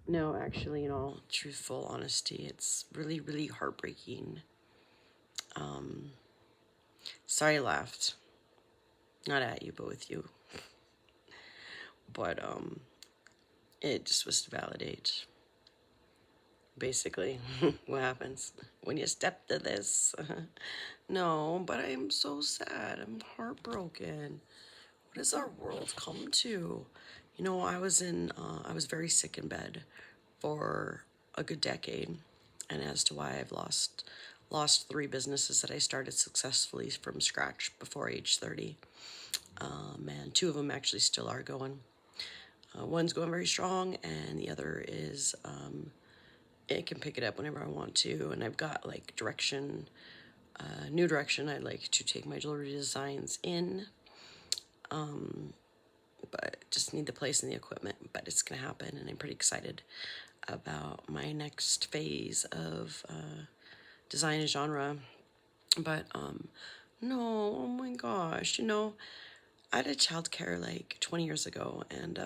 No, actually, in all truthful honesty, it's really, really heartbreaking. Sorry I laughed. Not at you, but with you. But it just was to validate basically what happens when you step to this. No, but I'm so sad. I'm heartbroken. What does our world come to? You know, I was very sick in bed for a good decade, and as to why I've lost three businesses that I started successfully from scratch before age 30. And two of them actually still are going. One's going very strong, and the other is it can pick it up whenever I want to. And I've got like new direction I'd like to take my jewelry designs in, but just need the place and the equipment. But it's gonna happen, and I'm pretty excited about my next phase of design and genre. But no, oh my gosh, you know, I did childcare like 20 years ago, and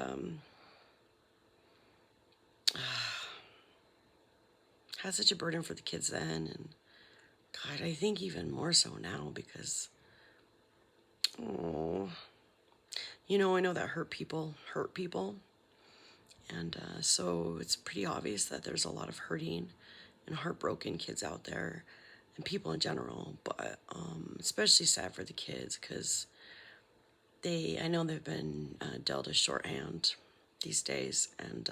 had such a burden for the kids then, and God, I think even more so now because, oh, you know, I know that hurt people, and so it's pretty obvious that there's a lot of hurting and heartbroken kids out there, and people in general, but especially sad for the kids because I know they've been dealt a shorthand these days, and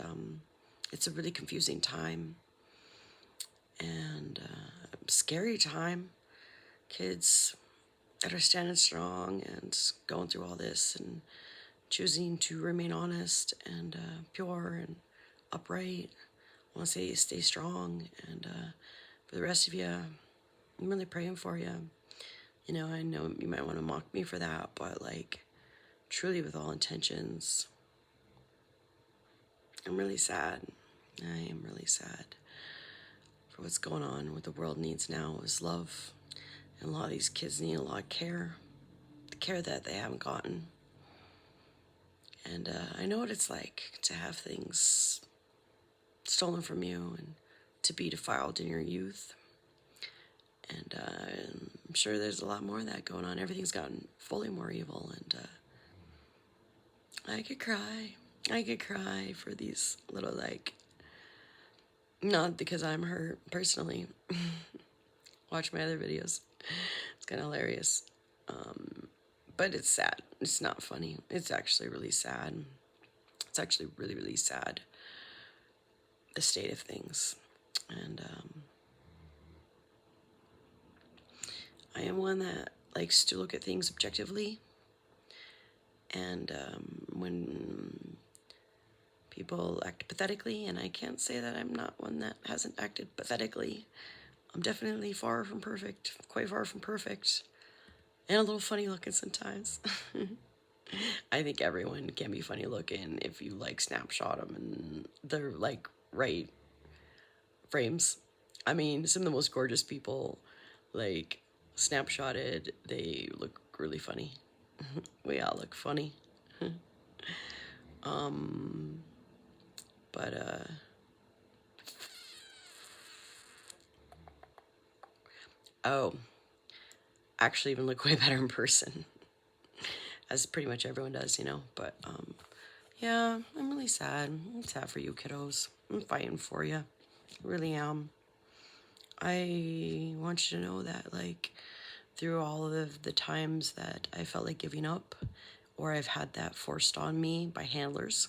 it's a really confusing time and scary time. Kids that are standing strong and going through all this and choosing to remain honest and pure and upright. I want to say stay strong, and for the rest of you, I'm really praying for you. You know, I know you might want to mock me for that, but like, truly with all intentions, I'm really sad. I am really sad for what's going on. What the world needs now is love. And a lot of these kids need a lot of care, the care that they haven't gotten. And I know what it's like to have things stolen from you and to be defiled in your youth. And I'm sure there's a lot more of that going on. Everything's gotten fully more evil, and I could cry. I could cry for these little, like, not because I'm hurt personally. Watch my other videos. It's kind of hilarious. But it's sad. It's not funny. It's actually really sad. It's actually really, really sad, the state of things. And I am one that likes to look at things objectively. And when people act pathetically, and I can't say that I'm not one that hasn't acted pathetically, I'm definitely far from perfect, quite far from perfect, and a little funny looking sometimes. I think everyone can be funny looking if you like snapshot them and they're like right frames. I mean, some of the most gorgeous people, like snapshotted, they look really funny. We all look funny. But oh, actually even look way better in person, as pretty much everyone does, you know. But yeah, I'm really sad. I'm sad for you kiddos. I'm fighting for you. I really am. I want you to know that, like, through all of the times that I felt like giving up, or I've had that forced on me by handlers,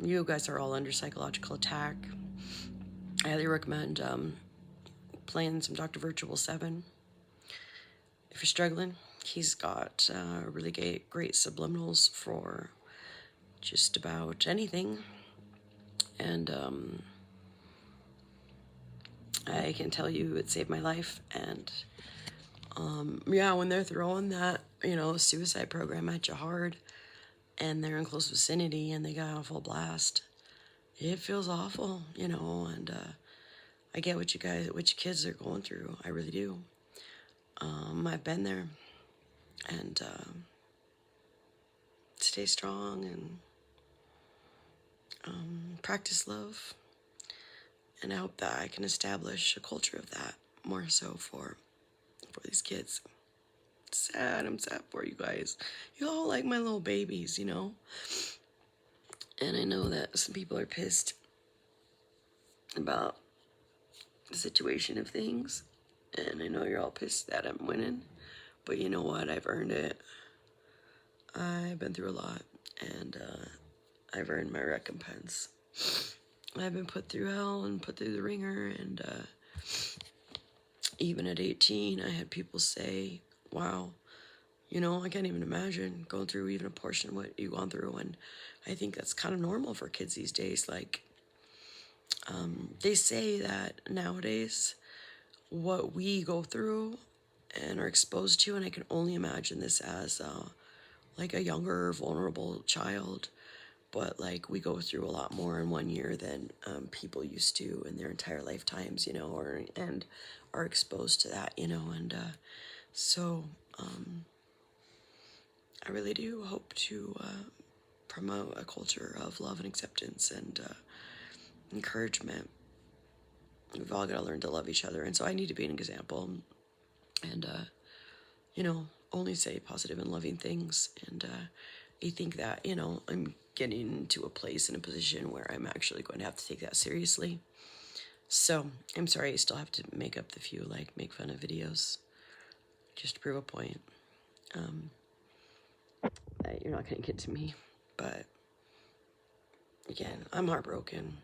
you guys are all under psychological attack. I highly recommend playing some Dr. Virtual 7. If you're struggling, he's got really great subliminals for just about anything. And I can tell you it saved my life. And yeah, when they're throwing that, you know, suicide program at you hard and they're in close vicinity and they got a full blast, it feels awful, you know. And I get what you kids are going through. I really do. I've been there. And stay strong, and practice love, and I hope that I can establish a culture of that more so for these kids. I'm sad for you guys. You all like my little babies, you know? And I know that some people are pissed about the situation of things. And I know you're all pissed that I'm winning. But you know what? I've earned it. I've been through a lot. And I've earned my recompense. I've been put through hell and put through the ringer. And even at 18, I had people say, wow, you know, I can't even imagine going through even a portion of what you've gone through. And I think that's kind of normal for kids these days. Like, they say that nowadays, what we go through and are exposed to, and I can only imagine this as like a younger, vulnerable child, but like we go through a lot more in 1 year than people used to in their entire lifetimes, you know, and are exposed to that, you know, and so I really do hope to promote a culture of love and acceptance and encouragement. We've all got to learn to love each other, and so I need to be an example, and you know, only say positive and loving things. And I think that, you know, I'm getting to a place and a position where I'm actually going to have to take that seriously. So I'm sorry, I still have to make up the few like make fun of videos just to prove a point. That you're not going to get to me, but again, I'm heartbroken.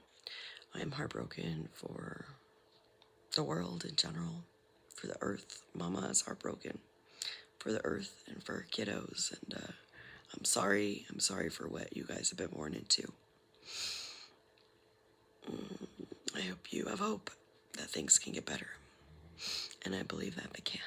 I am heartbroken for the world in general, for the earth. Mama is heartbroken for the earth and for kiddos, and I'm sorry for what you guys have been born into. I hope you have hope that things can get better, and I believe that they can.